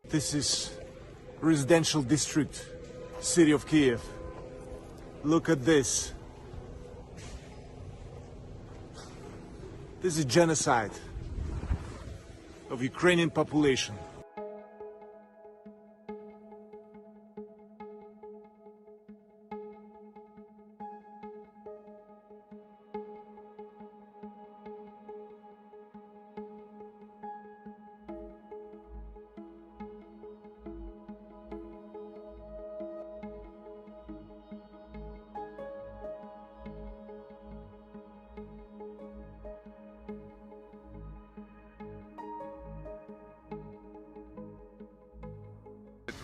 This is residential district, city of Kyiv. Look at this. This is genocide of Ukrainian population.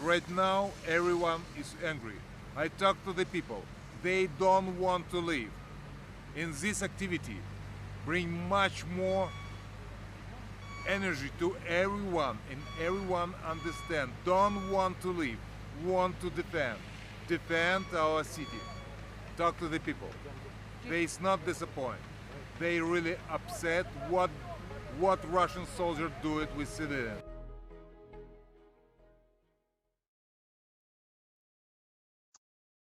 Right now, everyone is angry. I talk to the people. They don't want to leave. In this activity, bring much more energy to everyone, and everyone understand. Don't want to leave, want to defend our city. Talk to the people. They is not disappointed. They really upset what Russian soldiers do it with civilians.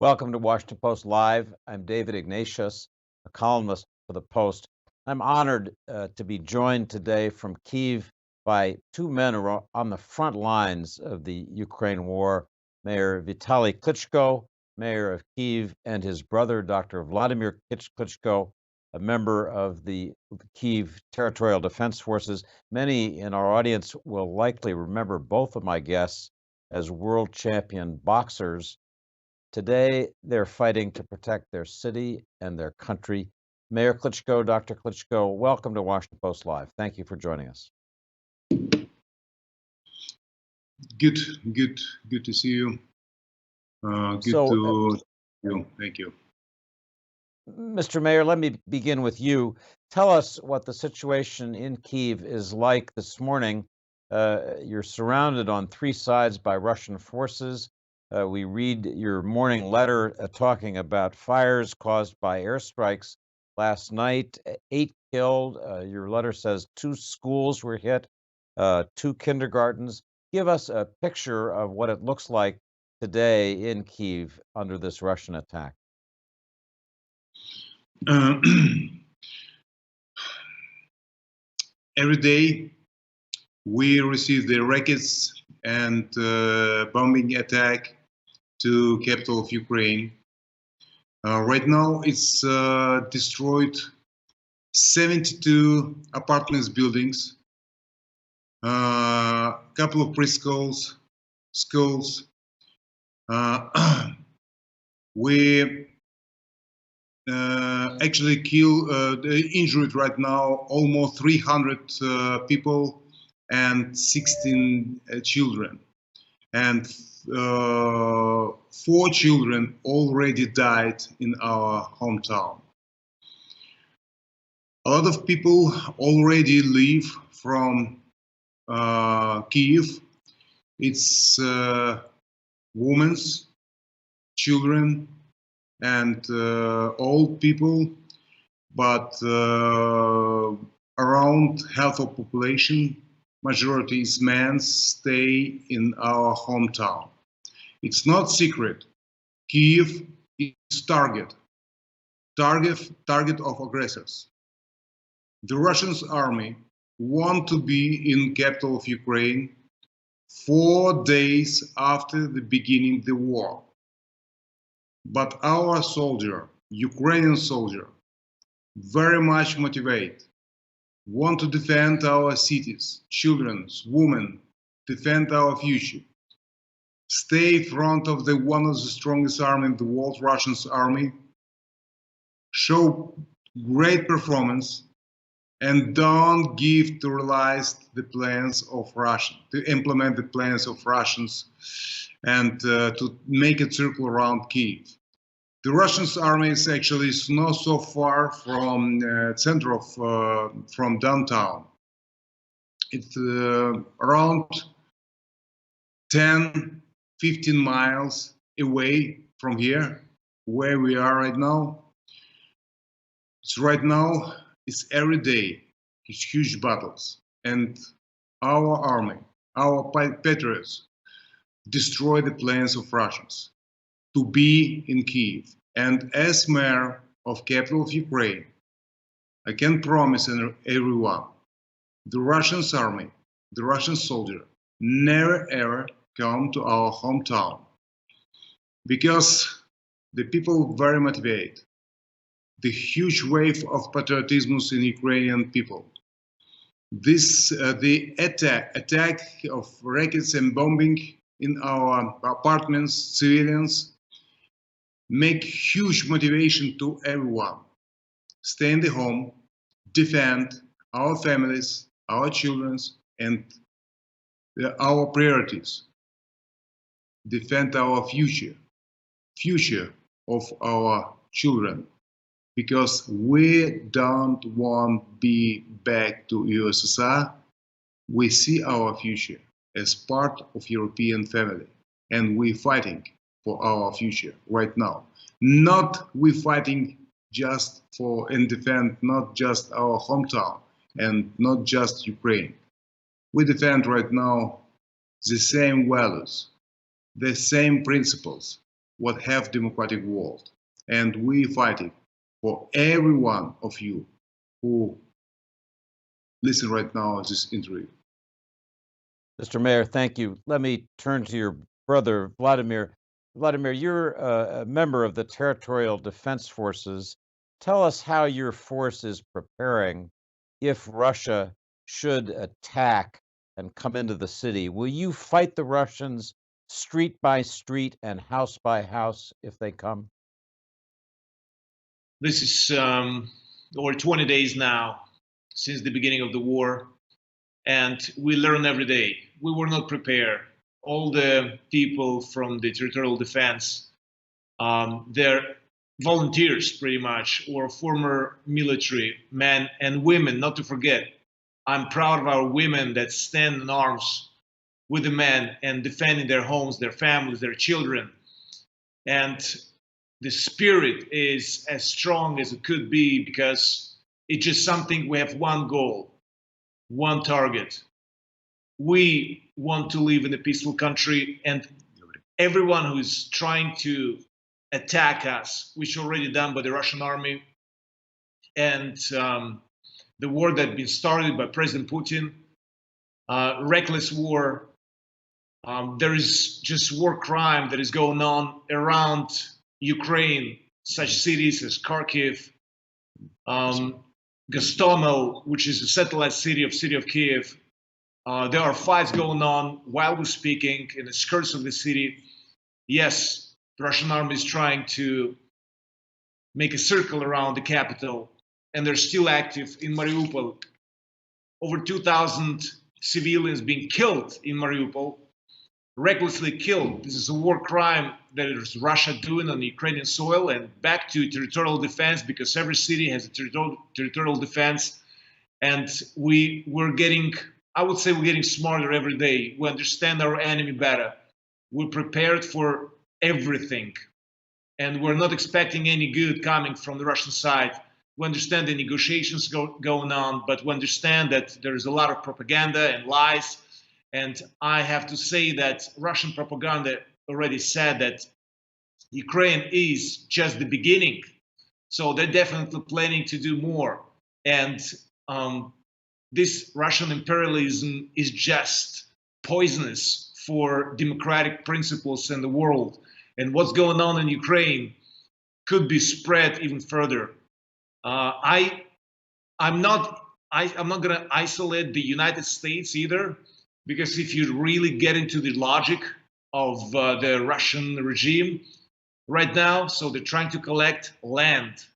Welcome to Washington Post Live. I'm David Ignatius, a columnist for the Post. I'm honored to be joined today from Kyiv by two men who are on the front lines of the Ukraine war, Mayor Vitali Klitschko, mayor of Kyiv, and his brother, Dr. Vladimir Klitschko, a member of the Kyiv Territorial Defense Forces. Many in our audience will likely remember both of my guests as world champion boxers. Today, they're fighting to protect their city and their country. Mayor Klitschko, Dr. Klitschko, welcome to Washington Post Live. Thank you for joining us. Good to see you. Thank you. Mr. Mayor, let me begin with you. Tell us what the situation in Kyiv is like this morning. You're surrounded on three sides by Russian forces. We read your morning letter talking about fires caused by airstrikes last night, 8 killed. Your letter says 2 schools were hit, 2 kindergartens. Give us a picture of what it looks like today in Kyiv under this Russian attack. Every day we receive the rockets and bombing attack to capital of Ukraine. Right now it's destroyed 72 apartments buildings, couple of preschools, schools. We actually injured right now almost 300 people and 16 children. And 4 children already died in our hometown. A lot of people already leave from Kyiv. It's women, children, and old people, but around half of population, majority is men, stay in our hometown. It's not secret. Kyiv is target of aggressors. The Russian army want to be in capital of Ukraine 4 days after the beginning of the war. But our soldier, Ukrainian soldier, very much motivated, want to defend our cities, children, women, defend our future. Stay in front of one of the strongest army in the world, Russian army, show great performance, and don't give to realize the plans of Russia, to implement the plans of Russians, and to make a circle around Kyiv. The Russian army is actually not so far from center of from downtown. It's around 10-15 miles away from here, where we are right now. It's every day. It's huge battles, and our army, our patriots, destroy the plans of Russians to be in Kyiv. And as mayor of capital of Ukraine, I can promise everyone, the Russian army, the Russian soldier, never ever come to our hometown, because the people very motivated. The huge wave of patriotism in Ukrainian people. The attack of rockets and bombing in our apartments, civilians, make huge motivation to everyone. Stay in the home, defend our families, our children, and our priorities. Defend our future of our children, because we don't want to be back to USSR. We see our future as part of European family, and we're fighting for our future right now. Not we fighting just for and defend not just our hometown and not just Ukraine. We defend right now the same values, the same principles what have democratic world, and we fighting for every one of you who listen right now to this interview. Mr. Mayor, thank you. Let me turn to your brother, Vladimir. Vladimir, you're a member of the Territorial Defense Forces. Tell us how your force is preparing if Russia should attack and come into the city. Will you fight the Russians street by street and house by house if they come? This is over 20 days now since the beginning of the war, and we learn every day. We were not prepared. All the people from the territorial defense, they're volunteers pretty much, or former military men and women, not to forget. I'm proud of our women that stand in arms with the men and defending their homes, their families, their children. And the spirit is as strong as it could be, because it's just something, we have one goal, one target. We want to live in a peaceful country, and everyone who is trying to attack us, which is already done by the Russian army, and the war that has been started by President Putin, reckless war, there is just war crime that is going on around Ukraine, such cities as Kharkiv, Gostomel, which is a satellite city of Kyiv. There are fights going on while we're speaking in the skirts of the city. Yes, the Russian army is trying to make a circle around the capital, and they're still active in Mariupol. Over 2,000 civilians being killed in Mariupol, recklessly killed. This is a war crime that is Russia doing on the Ukrainian soil. And back to territorial defense, because every city has a territorial defense. And we're getting, I would say we're getting smarter every day. We understand our enemy better. We're prepared for everything. And we're not expecting any good coming from the Russian side. We understand the negotiations going on, but we understand that there's a lot of propaganda and lies. And I have to say that Russian propaganda already said that Ukraine is just the beginning. So they're definitely planning to do more. And this Russian imperialism is just poisonous for democratic principles in the world. And what's going on in Ukraine could be spread even further. I'm not going to isolate the United States either, because if you really get into the logic of the Russian regime right now, so they're trying to collect land.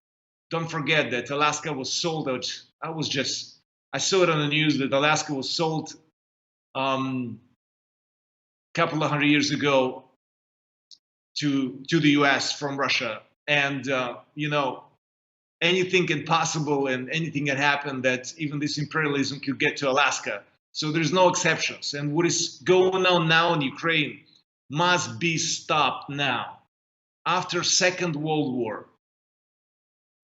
Don't forget that Alaska was sold out. I saw it on the news that Alaska was sold a couple of hundred years ago to the US from Russia. And, anything can possible, and anything can happen, that even this imperialism could get to Alaska. So there's no exceptions. And what is going on now in Ukraine must be stopped now. After Second World War,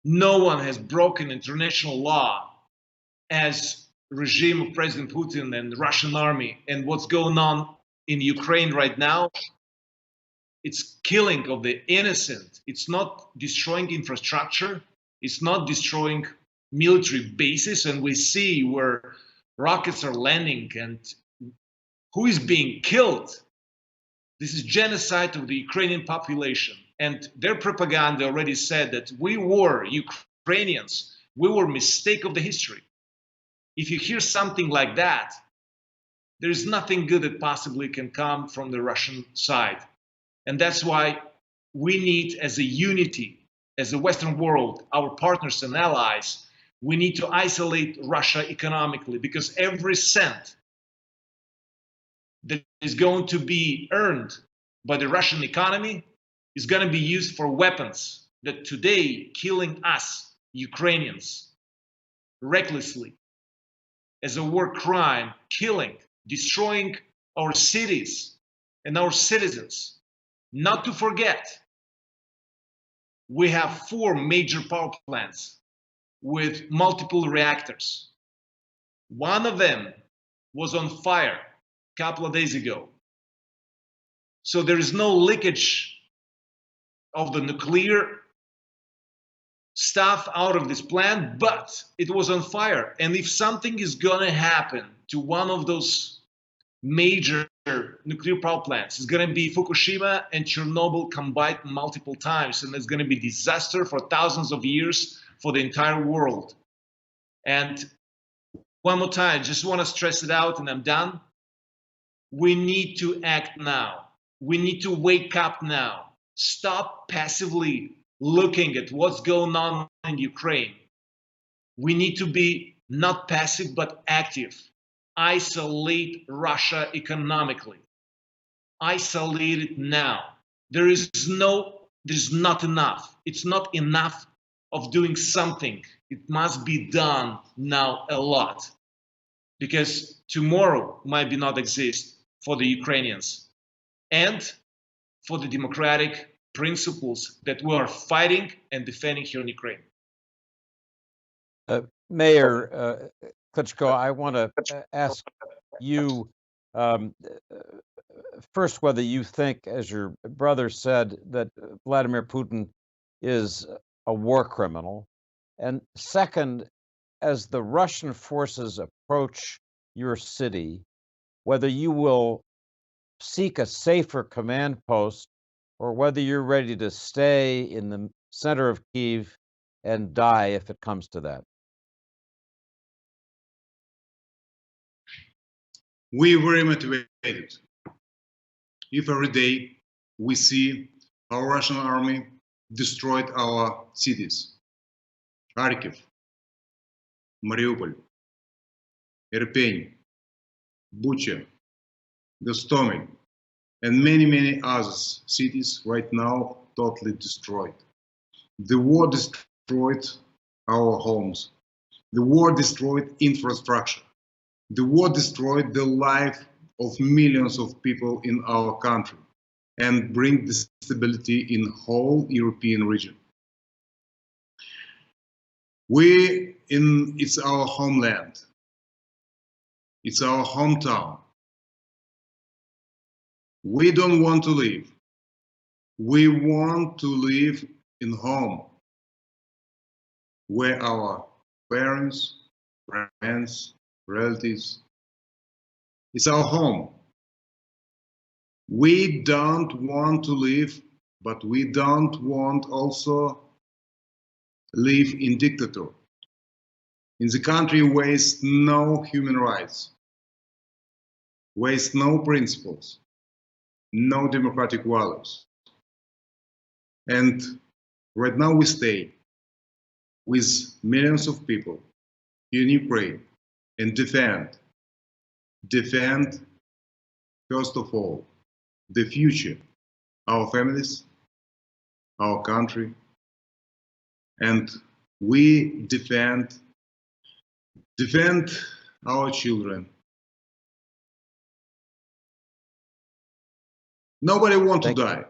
no one has broken international law as regime of President Putin and the Russian army. And what's going on in Ukraine right now, it's killing of the innocent. It's not destroying infrastructure. It's not destroying military bases. And we see where rockets are landing and who is being killed. This is genocide of the Ukrainian population. And their propaganda already said that we were Ukrainians. We were mistake of the history. If you hear something like that, there's nothing good that possibly can come from the Russian side. And that's why we need, as a unity, as the Western world, our partners and allies, we need to isolate Russia economically, because every cent that is going to be earned by the Russian economy is going to be used for weapons that today killing us, Ukrainians, recklessly, as a war crime, killing, destroying our cities and our citizens. Not to forget, we have 4 major power plants with multiple reactors. One of them was on fire a couple of days ago. So there is no leakage of the nuclear stuff out of this plant, but it was on fire. And if something is going to happen to one of those major nuclear power plants, it's going to be Fukushima and Chernobyl combined multiple times, and it's going to be disaster for thousands of years for the entire world. And one more time, just want to stress it out and I'm done. We need to act now. We need to wake up now. Stop passively looking at what's going on in Ukraine. We need to be not passive but active. Isolate Russia economically. Isolate it now. There's not enough. It's not enough of doing something. It must be done now a lot, because tomorrow might be not exist for the Ukrainians and for the democratic principles that we are fighting and defending here in Ukraine. Mayor Klitschko, I want to ask you first whether you think, as your brother said, that Vladimir Putin is a war criminal, and second, as the Russian forces approach your city, whether you will seek a safer command post or whether you're ready to stay in the center of Kyiv and die if it comes to that. We are very motivated. If every day we see our Russian army destroyed our cities, Kharkiv, Mariupol, Irpin, Bucha, Gostomel, and many other cities right now totally destroyed. The war destroyed our homes. The war destroyed infrastructure. The war destroyed the life of millions of people in our country and bring instability in whole European region. It's our homeland. It's our hometown. We don't want to leave. We want to live in home, where our parents, friends, relatives, it's our home. We don't want to live, but we don't want also live in dictator. In the country waste no human rights, waste no principles, no democratic values. And right now we stay with millions of people in Ukraine and defend, first of all, the future, our families, our country, and we defend our children. Nobody wants to die.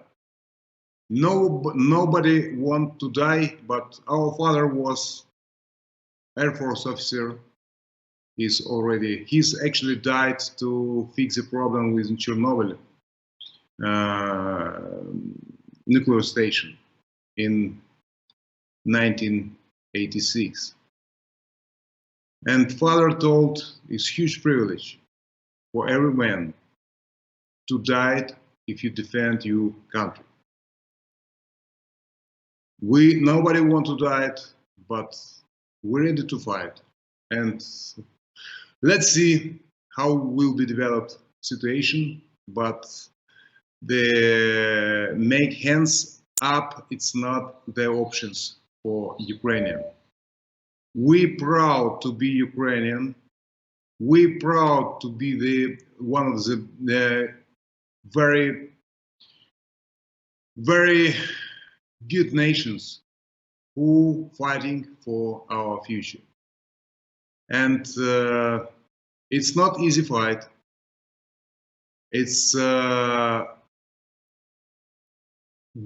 Nobody wants to die, but our father was Air Force officer, he's actually died to fix the problem with Chernobyl nuclear station in 1986. And father told it's huge privilege for every man to die if you defend your country. Nobody want to die, but we're ready to fight. And let's see how will be developed situation, but the make hands up, it's not the options for Ukrainian. We proud to be Ukrainian. We proud to be the one of the very, very good nations who fighting for our future. And it's not easy fight. It's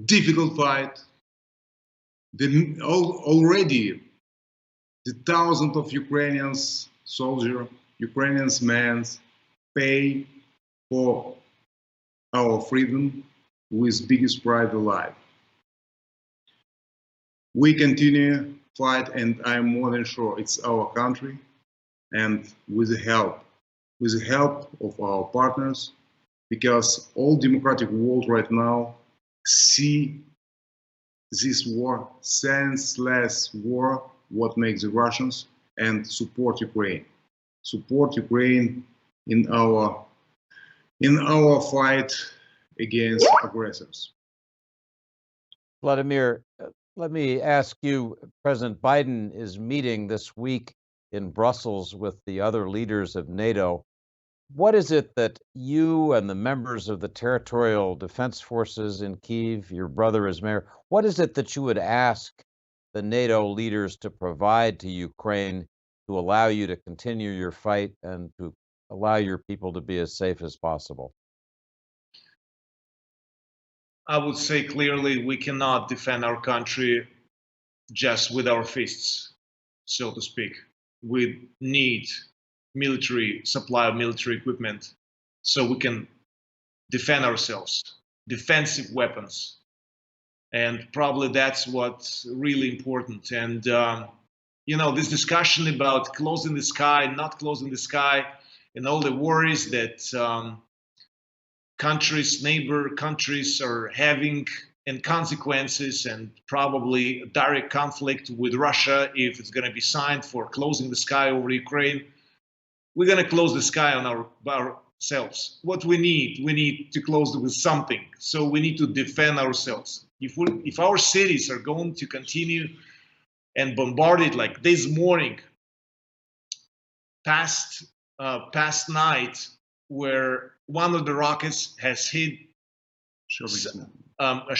difficult fight. Already the thousands of Ukrainians soldiers, Ukrainian men pay for our freedom with biggest pride alive. We continue fight, and I'm more than sure it's our country, and with the help of our partners, because all democratic world right now see this war, senseless war, what makes the Russians, and support Ukraine. Support Ukraine in our fight against aggressors. Vladimir, let me ask you, President Biden is meeting this week in Brussels with the other leaders of NATO. What is it that you and the members of the Territorial Defense Forces in Kyiv, your brother is mayor, what is it that you would ask the NATO leaders to provide to Ukraine to allow you to continue your fight and to allow your people to be as safe as possible? I would say clearly we cannot defend our country just with our fists, so to speak. We need military supply of military equipment so we can defend ourselves, defensive weapons. And probably that's what's really important. And, this discussion about closing the sky, not closing the sky, and all the worries that neighbor countries are having, and consequences, and probably direct conflict with Russia if it's going to be signed for closing the sky over Ukraine. We're going to close the sky on ourselves. What we need to close it with something. So we need to defend ourselves. If our cities are going to continue and bombarded like this morning, past night, where one of the rockets has hit a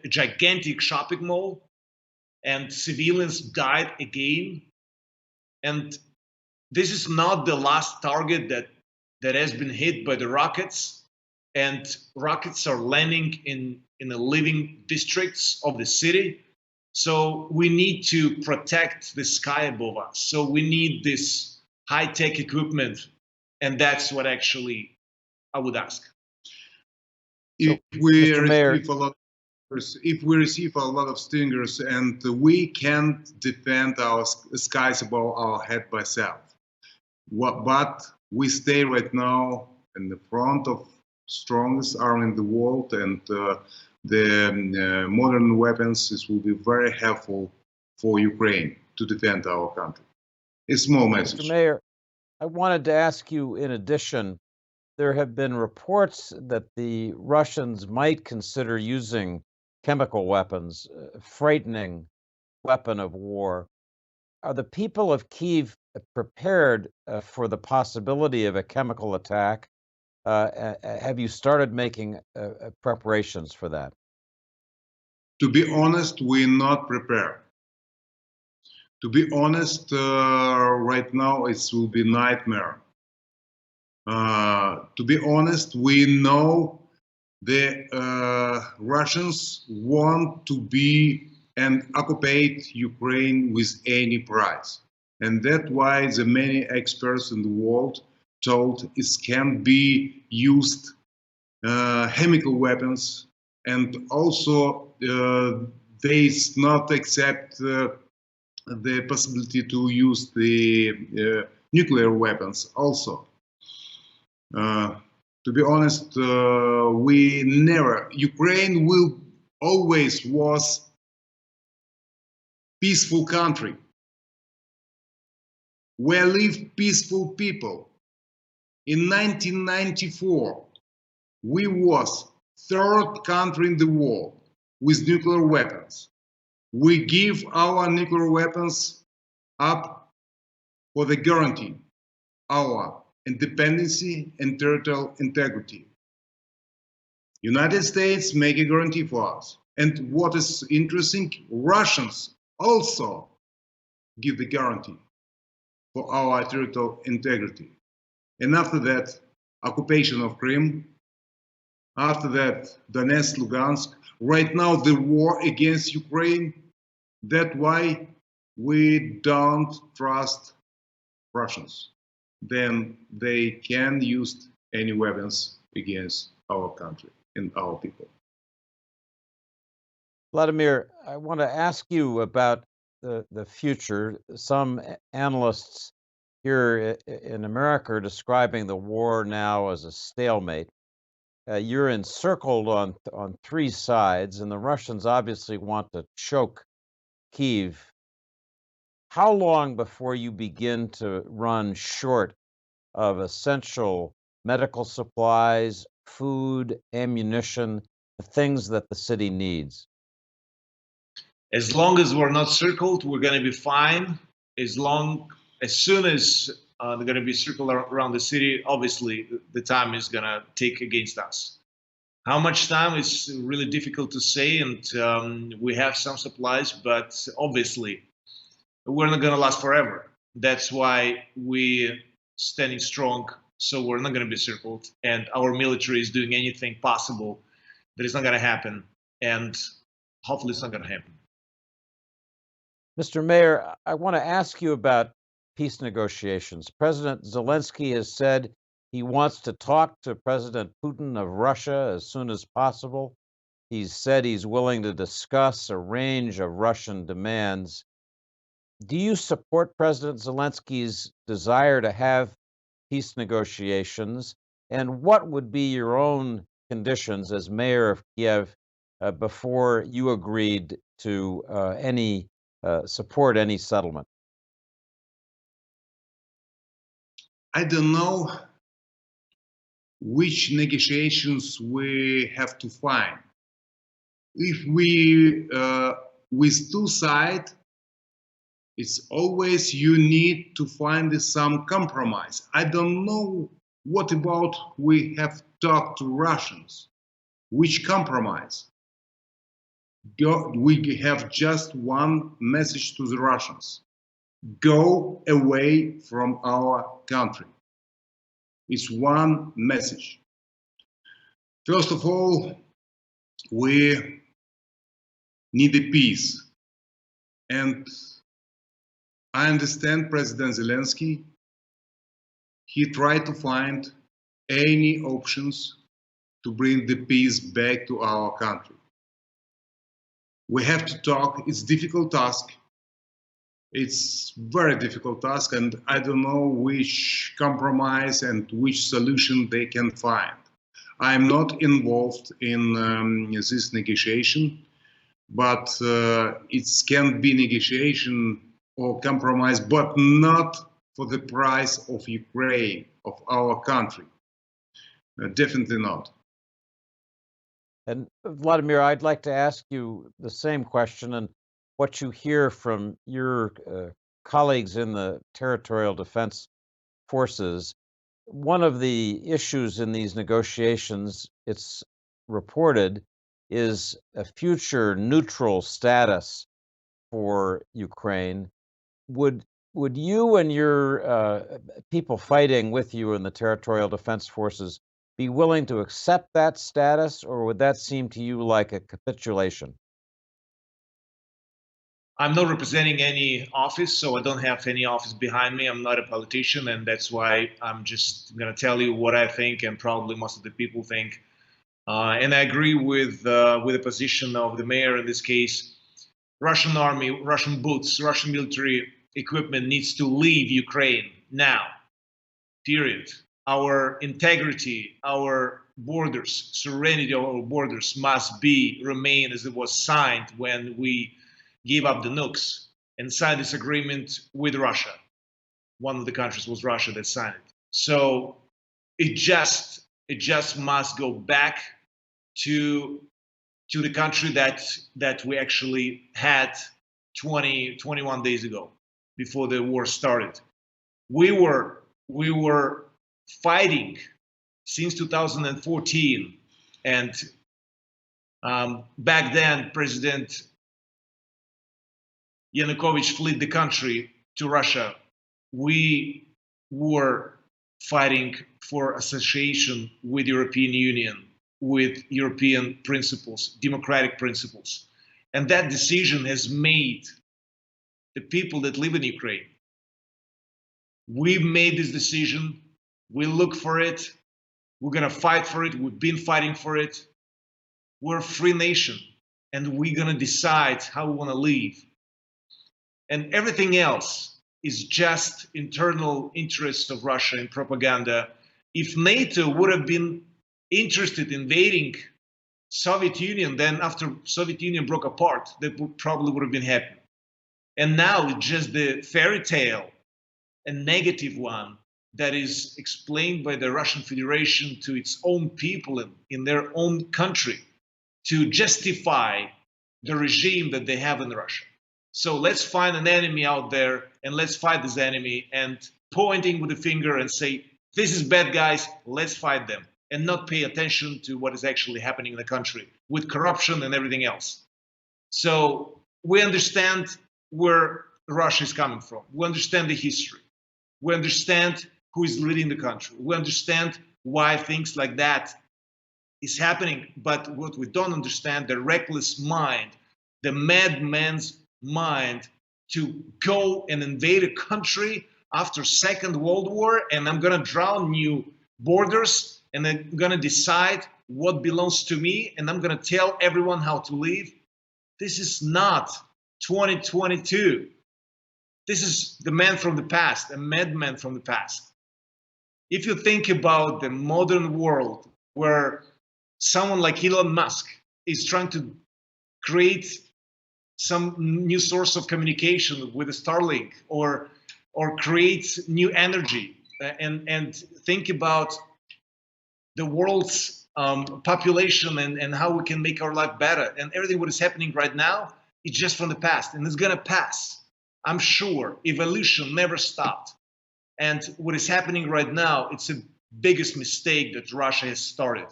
gigantic shopping mall, and civilians died again. And this is not the last target that has been hit by the rockets, and rockets are landing in the living districts of the city. So we need to protect the sky above us. So we need this high-tech equipment, and that's what actually I would ask. If we receive a lot of stingers and we can't defend our skies above our head by self, but we stay right now in the front of strongest army in the world, and the modern weapons will be very helpful for Ukraine to defend our country. A small message. Mr. Mayor, I wanted to ask you, in addition, there have been reports that the Russians might consider using chemical weapons, frightening weapon of war. Are the people of Kyiv prepared for the possibility of a chemical attack? Have you started making preparations for that? To be honest, we're not prepared. To be honest, right now it will be nightmare. To be honest, we know the Russians want to be and occupy Ukraine with any price. And that's why the many experts in the world told it can be used chemical weapons, and also they not accept the possibility to use the nuclear weapons also. To be honest, Ukraine will always was peaceful country where live peaceful people. In 1994, we was third country in the world with nuclear weapons. We give our nuclear weapons up for the guarantee our independence and territorial integrity. United States make a guarantee for us. And what is interesting, Russians also give the guarantee for our territorial integrity. And after that, occupation of Crimea, after that, Donetsk, Lugansk, right now the war against Ukraine. That's why we don't trust Russians. Then they can use any weapons against our country and our people. Vladimir, I want to ask you about the future. Some analysts here in America are describing the war now as a stalemate. You're encircled on three sides, and the Russians obviously want to choke Kyiv. How long before you begin to run short of essential medical supplies, food, ammunition, the things that the city needs? As long as we're not circled, we're going to be fine. As soon as they're going to be circled around the city, obviously the time is going to take against us. How much time is really difficult to say, and we have some supplies, but obviously we're not going to last forever. That's why we're standing strong, so we're not going to be circled, and our military is doing anything possible that is not going to happen, and hopefully it's not going to happen. Mr. Mayor, I want to ask you about peace negotiations. President Zelensky has said he wants to talk to President Putin of Russia as soon as possible. He's said he's willing to discuss a range of Russian demands. Do you support President Zelensky's desire to have peace negotiations? And what would be your own conditions as mayor of Kyiv before you agreed to support any settlement? I don't know which negotiations we have to find. If we, with two sides, it's always you need to find some compromise. I don't know what about we have talked to Russians. Which compromise? We have just one message to the Russians. Go away from our country. It's one message. First of all, we need a peace. And I understand President Zelensky, he tried to find any options to bring the peace back to our country. We have to talk. It's a difficult task. It's very difficult task, and I don't know which compromise and which solution they can find. I'm not involved in this negotiation, but it can be negotiation or compromise, but not for the price of Ukraine, of our country. Definitely not. And Vladimir, I'd like to ask you the same question and what you hear from your colleagues in the Territorial Defense Forces. One of the issues in these negotiations, it's reported, is a future neutral status for Ukraine. Would you and your people fighting with you in the Territorial Defense Forces be willing to accept that status, or would that seem to you like a capitulation? I'm not representing any office, so I don't have any office behind me. I'm not a politician, and that's why I'm just going to tell you what I think, and probably most of the people think. And I agree with the position of the mayor in this case. Russian army, Russian boots, Russian military equipment needs to leave Ukraine now. Period. Our integrity, our borders, serenity of our borders must remain as it was signed when we gave up the nukes and signed this agreement with Russia. One of the countries was Russia that signed it. So it just must go back to the country that we actually had 21 days ago, before the war started. We were fighting since 2014, and back then President Yanukovych fled the country to Russia. We were fighting for association with European Union, with European principles, democratic principles. And that decision has made the people that live in Ukraine. We've made this decision. We look for it. We're going to fight for it. We've been fighting for it. We're a free nation, and we're going to decide how we want to live. And everything else is just internal interests of Russia and propaganda. If NATO would have been interested in invading Soviet Union, then after Soviet Union broke apart, they probably would have been happy. And now it's just the fairy tale, a negative one, that is explained by the Russian Federation to its own people in their own country to justify the regime that they have in Russia. So let's find an enemy out there and let's fight this enemy, and pointing with the finger and say, this is bad guys, let's fight them, and not pay attention to what is actually happening in the country with corruption and everything else. So we understand where Russia is coming from. We understand the history. We understand who is leading the country. We understand why things like that is happening. But what we don't understand, the reckless mind, the madman's mind to go and invade a country after Second World War, and I'm going to draw new borders, and I'm going to decide what belongs to me, and I'm going to tell everyone how to live. This is not 2022. This is the man from the past, a madman from the past. If you think about the modern world where someone like Elon Musk is trying to create some new source of communication with a Starlink, or create new energy, and think about the world's population and how we can make our life better, and everything what is happening right now is just from the past, and it's going to pass. I'm sure evolution never stopped. And what is happening right now, it's the biggest mistake that Russia has started.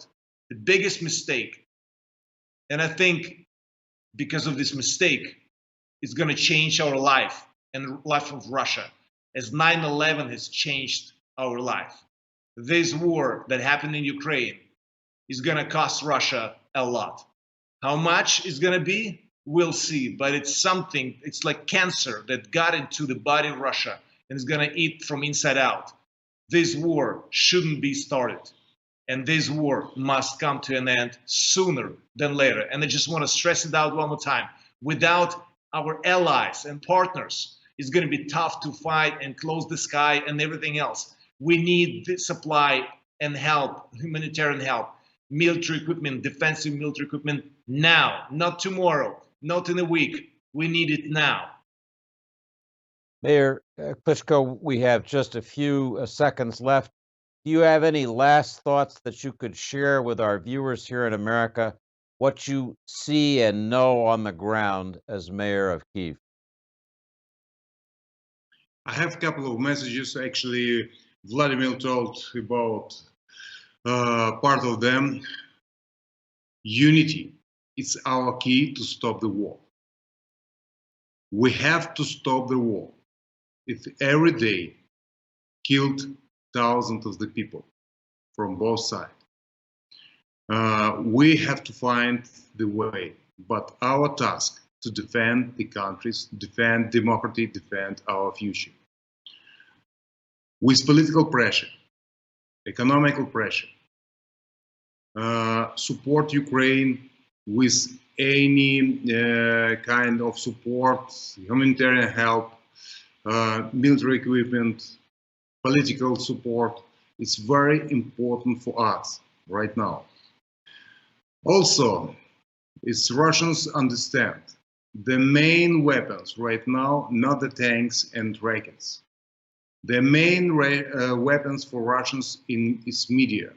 The biggest mistake. And I think because of this mistake, it's going to change our life and life of Russia, as 9/11 has changed our life. This war that happened in Ukraine is going to cost Russia a lot. How much is going to be? We'll see. But it's something, it's like cancer that got into the body of Russia and is going to eat from inside out. This war shouldn't be started. And this war must come to an end sooner than later. And I just want to stress it out one more time. Without our allies and partners, it's going to be tough to fight and close the sky and everything else. We need the supply and help, humanitarian help, military equipment, defensive military equipment now, not tomorrow, not in a week. We need it now. Mayor Klitschko, we have just a few seconds left. Do you have any last thoughts that you could share with our viewers here in America, what you see and know on the ground as mayor of Kyiv? I have a couple of messages. Actually, Vladimir told about part of them. Unity is our key to stop the war. We have to stop the war. It every day killed thousands of the people from both sides. We have to find the way, but our task to defend the countries, defend democracy, defend our future. With political pressure, economical pressure, support Ukraine with any kind of support, humanitarian help, military equipment, political support. It's very important for us right now. Also, it's Russians understand the main weapons right now, not the tanks and rockets. The main weapons for Russians is media.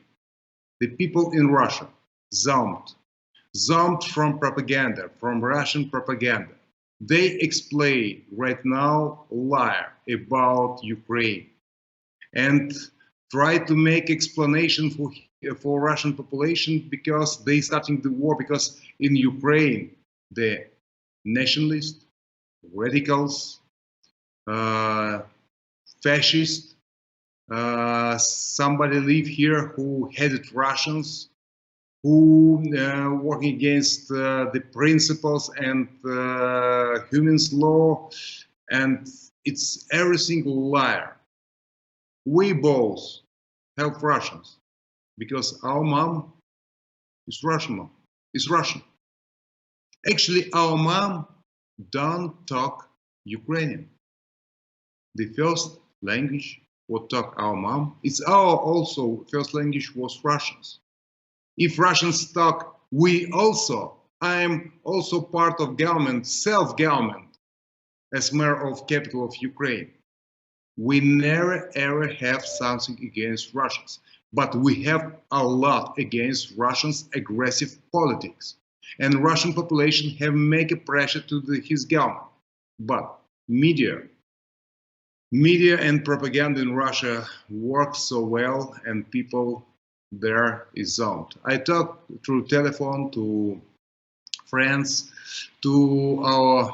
The people in Russia, zombed from propaganda, from Russian propaganda. They explain right now lie about Ukraine and try to make explanation for Russian population because they starting the war, because in Ukraine the nationalists, radicals, fascists, somebody live here who hated Russians, who working against the principles and human's law, and it's everything liar. We both help Russians because our mom is Russian. Actually, our mom don't talk Ukrainian. The first language what talk our mom, it's our also first language was Russians. If Russians talk, we also, I'm also part of government, self-government, as mayor of capital of Ukraine. We never ever have something against Russians, but we have a lot against Russians' aggressive politics. And Russian population have make a pressure to his government. But media and propaganda in Russia work so well, and people there is zoned. I talk through telephone to friends, to our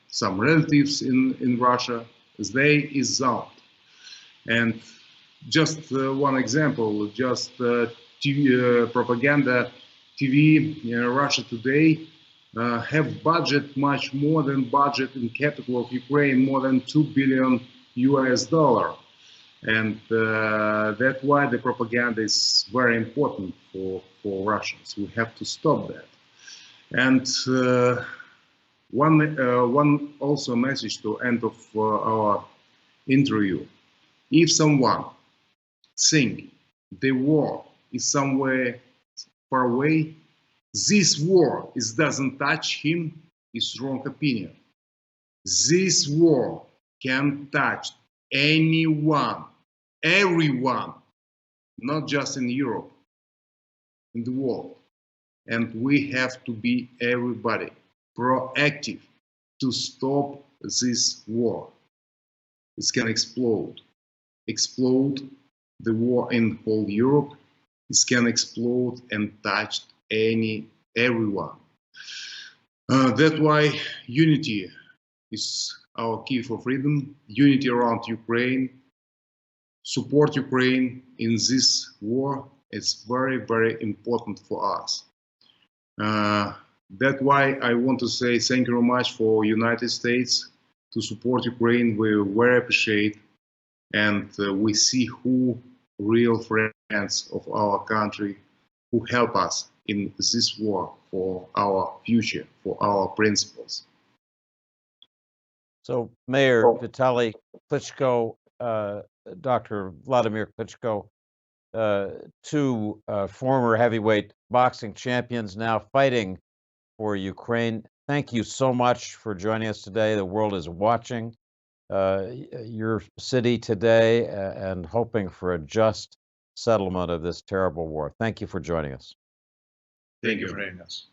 some relatives in Russia. They is zoned. And just one example, just TV, propaganda TV in Russia today have budget much more than budget in capital of Ukraine, more than $2 billion US. And that's why the propaganda is very important for Russians. We have to stop that. And one also message to end of our interview. If someone think the war is somewhere far away, this war doesn't touch him, is wrong opinion. This war can touch anyone, everyone, not just in Europe, in the world. And we have to be everybody proactive to stop this war. It can explode the war in whole Europe. It can explode and touch everyone. That's why unity is our key for freedom. Unity around Ukraine. Support Ukraine in this war. It's very, very important for us. That's why I want to say thank you very much for United States to support Ukraine. We very appreciate, and we see who real friends of our country who help us in this war for our future, for our principles. So Mayor Vitali Klitschko, Dr. Vladimir Klitschko, two former heavyweight boxing champions now fighting for Ukraine. Thank you so much for joining us today. The world is watching your city today and hoping for a just settlement of this terrible war. Thank you for joining us. Thank you for having us.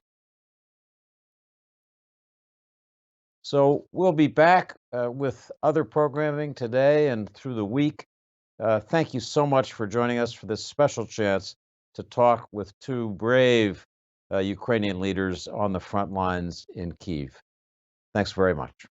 So we'll be back with other programming today and through the week. Thank you so much for joining us for this special chance to talk with two brave Ukrainian leaders on the front lines in Kyiv. Thanks very much.